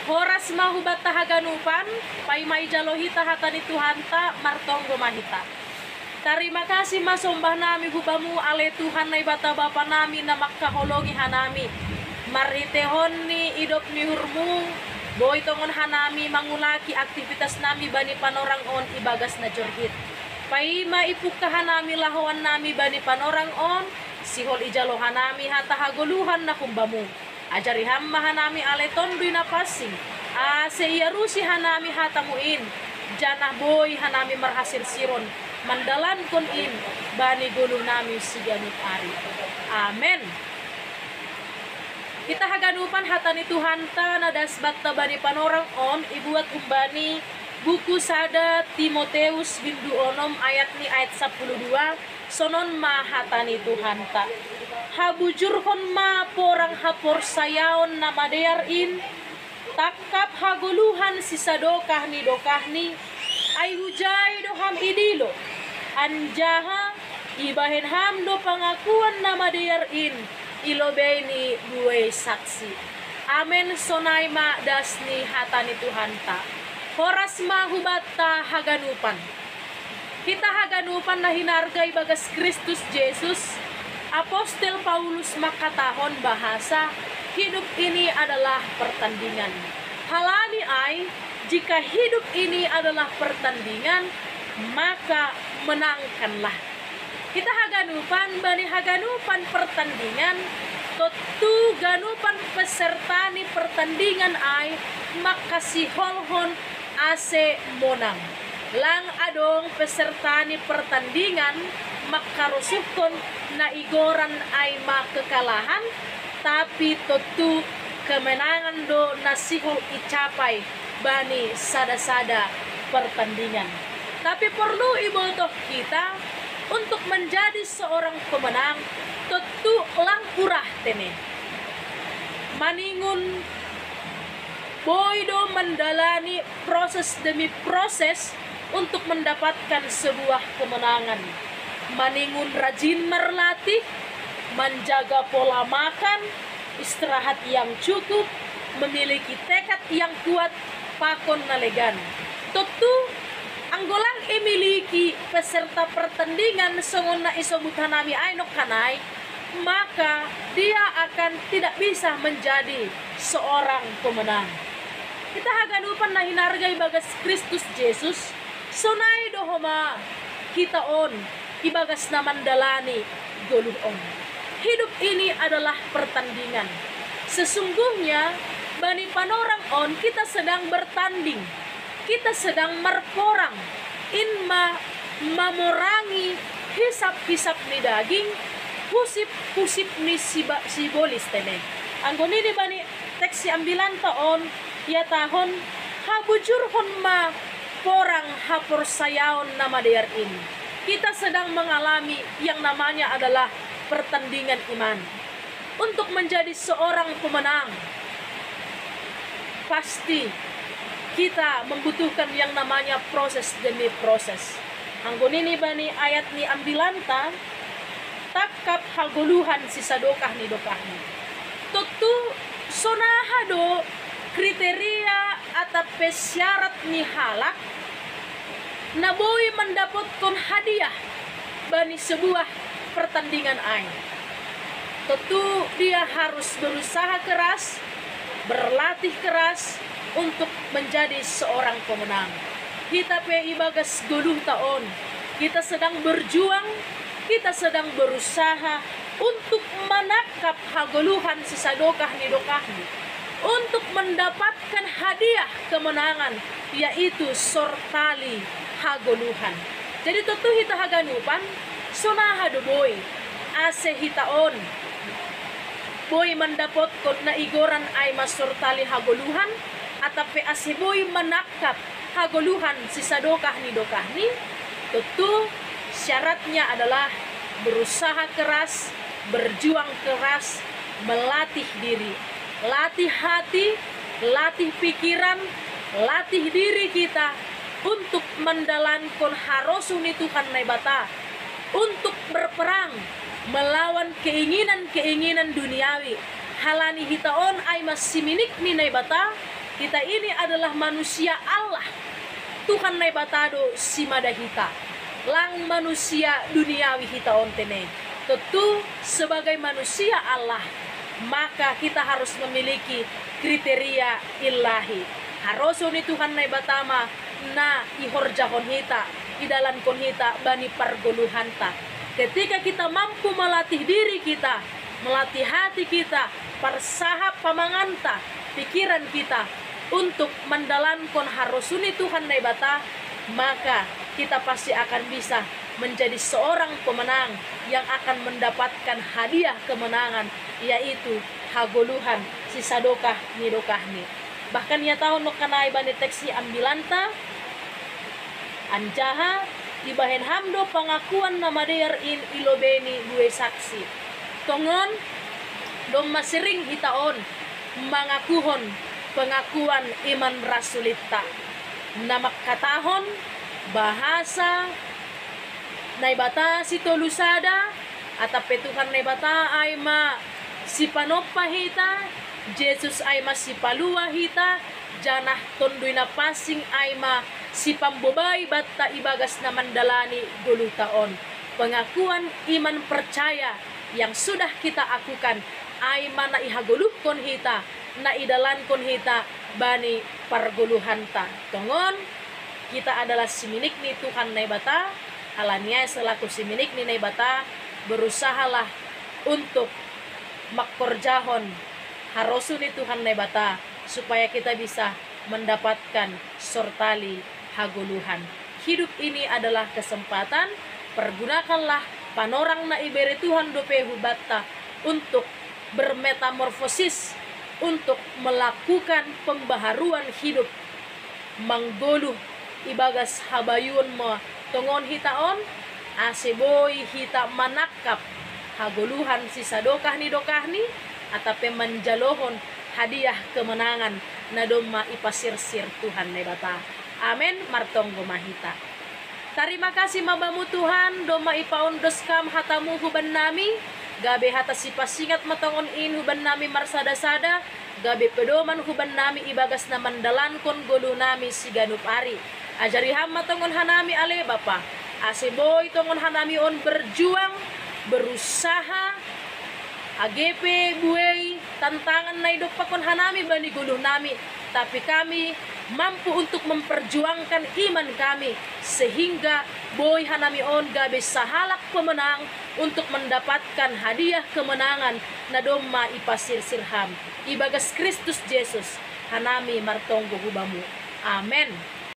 Horas mahubat tahaganupan, paimai jalohita hatani Tuhanta, martonggo mahita. Terima kasih masombah nami hubamu ale Tuhan na ibata bapa nami na makahologi hanami. Maritehon ni idop ni hurmu, boy tongon hanami mangulaki aktivitas nami bani panorang on ibagas na jorhit. Paima ipukahan nami lahawan nami bani panorang on, sihol ijalohan nami hatahagoluhan na kumbamu. Ajari hammahan nami ale tondoy na pasing, seiyarusi hanami hatamuin, janah boy hanami marhasil siron, mandalan kon in, bani gulu nami siganut ari. Amen. Kita haganupan hatani Tuhanta na dasbakta bani panorang on, ibuat umbani buku sada Timoteus bindu onom ayat 12 sonon ma hatani Tuhanta. Habujurhon ma porang hapor sayaon na madeyar in, takap haguluhan sisadokah ni dokahni, ay hujay doham idilo, anjaha ibahen ham do pangakuan na madeyar in, ilobay ni duwe saksi. Amen sonay ma das ni hatani Tuhanta. Horas mahubata haganupan. Kita haganupan na hinargay bagas Kristus Jesus. Apostel Paulus makatahon bahasa, hidup ini adalah pertandingan. Halani ay, jika hidup ini adalah pertandingan, maka menangkanlah. Kita haganupan bani haganupan pertandingan, totu ganupan peserta ni pertandingan ay makasiholhon ase monang. Lang adong peserta ni pertandingan makarusukon na igoran ay makekalahan, tapi totu kemenangan do nasihol icapai bani sada-sada pertandingan. Tapi perlu ibotoh kita untuk menjadi seorang pemenang, tentu lang urah tene. Maningun boydo mendalani proses demi proses untuk mendapatkan sebuah kemenangan. Maningun rajin berlatih, menjaga pola makan, istirahat yang cukup, memiliki tekad yang kuat, pakon nalegan. Tentu anggolang emiliki peserta pertandingan songon na isobutan nami ainok kanay, maka dia akan tidak bisa menjadi seorang pemenang. Kita haganupan na hinargay bagas Kristus Jesus, sonay dohoma kita on ibagas na mandalani guluh on. Hidup ini adalah pertandingan. Sesungguhnya bani panorang on kita sedang bertanding, kita sedang merporang inma mamorangi hisap-hisap ni daging, husip-husip ni sibolis tene. Anggon ini bani teks ambilan taon ya tahon habujurhon ma porang hapor sayaon nama deyar in. Kita sedang mengalami yang namanya adalah pertandingan iman. Untuk menjadi seorang pemenang, pasti kita membutuhkan yang namanya proses demi proses. Anggon ini bani ayat ni ambilanta, takap haguluhan sisadokah ni dokahni. Tentu sonahado kriteria atau syarat ni halak na boy mendapatkan hadiah bani sebuah pertandingan ay. Tentu dia harus berusaha keras, berlatih keras untuk menjadi seorang pemenang. Kita pe ibagas guluh taon, kita sedang berjuang, kita sedang berusaha untuk menangkap haguluhan sisadokah ni dokahni, untuk mendapatkan hadiah kemenangan, yaitu sortali hagoluhan. Jadi tentu kita haganupan sonaha do boy ase hitaon boy mendapatkan na igoran ay masortali hagoluhan, atape ase boy menangkap hagoluhan sisadokah ni dokahni. Tentu syaratnya adalah berusaha keras, berjuang keras, melatih diri, latih hati, latih pikiran, latih diri kita untuk mendalankan harosun itu Tuhan naibata, untuk berperang melawan keinginan-keinginan duniawi, halani hitaon ay mas siminik ni naibata. Kita ini adalah manusia Allah. Tuhan naibatado si madahita. Lang manusia duniawi hitaon tene. Tentu sebagai manusia Allah, maka kita harus memiliki kriteria ilahi. Haroso ni Tuhan naibatama na ihorjahon hita, idalan kon hita bani pargoluhanta. Ketika kita mampu melatih diri kita, melatih hati kita, persahap pamanganta, pikiran kita untuk mendalankan harusuni Tuhan naibata, maka kita pasti akan bisa menjadi seorang pemenang yang akan mendapatkan hadiah kemenangan, yaitu hagoluhan si sadokah nidokahni. Bahkan ya tahun lokanai bani teksi ambilanta anjaha dibahen hamdo pengakuan nama dear in ilobeni dua saksi tongon dom masering hitaon mengakuhon pengakuan iman rasulita nama katahon bahasa naibata si tolusada atau petukan naibata ay ma si panopa hita Jesus ay ma si palua hita janah tondoy na pasing ay ma si pambobay batta ibagas na mandalani gulutaon. Pengakuan iman percaya yang sudah kita akukan ay mana ihagulukon hita na idalankon hita bani parguluhanta. Tongon kita adalah siminik ni Tuhan naibata, halanya selaku siminik ni naibata berusahalah untuk makkorjahon harosu ni Tuhan naibata supaya kita bisa mendapatkan sortali haguluhan. Hidup ini adalah kesempatan, pergunakanlah panorang na iberi Tuhan dopehu batta untuk bermetamorfosis, untuk melakukan pembaharuan hidup. Manggoluh ibagas habayun mo tongon hitaon aseboy hita manakap haguluhan si sadokah ni dokahni atape manjalohon hadiah kemenangan na doma ipasirsir Tuhan nebata. Amin martong gomahita. Terima kasih mabamu Tuhan doma ipaondos kam hatamu huban nami gabe hata si pasingat matongon in huban nami marsada-sada gabe pedoman huban nami ibagas na mandalankon golu nami si ganup ari ajari ham matongon hanami ale bapa aseboy tongon hanami on berjuang berusaha AGP buhay tantangan na idok pakon hanami bani guluh nami, tapi kami mampu untuk memperjuangkan iman kami sehingga boy hanami on gabe sahalak pemenang untuk mendapatkan hadiah kemenangan na doma ipasir sirham ibagas Kristus Yesus hanami martonggo hubamu. Amen.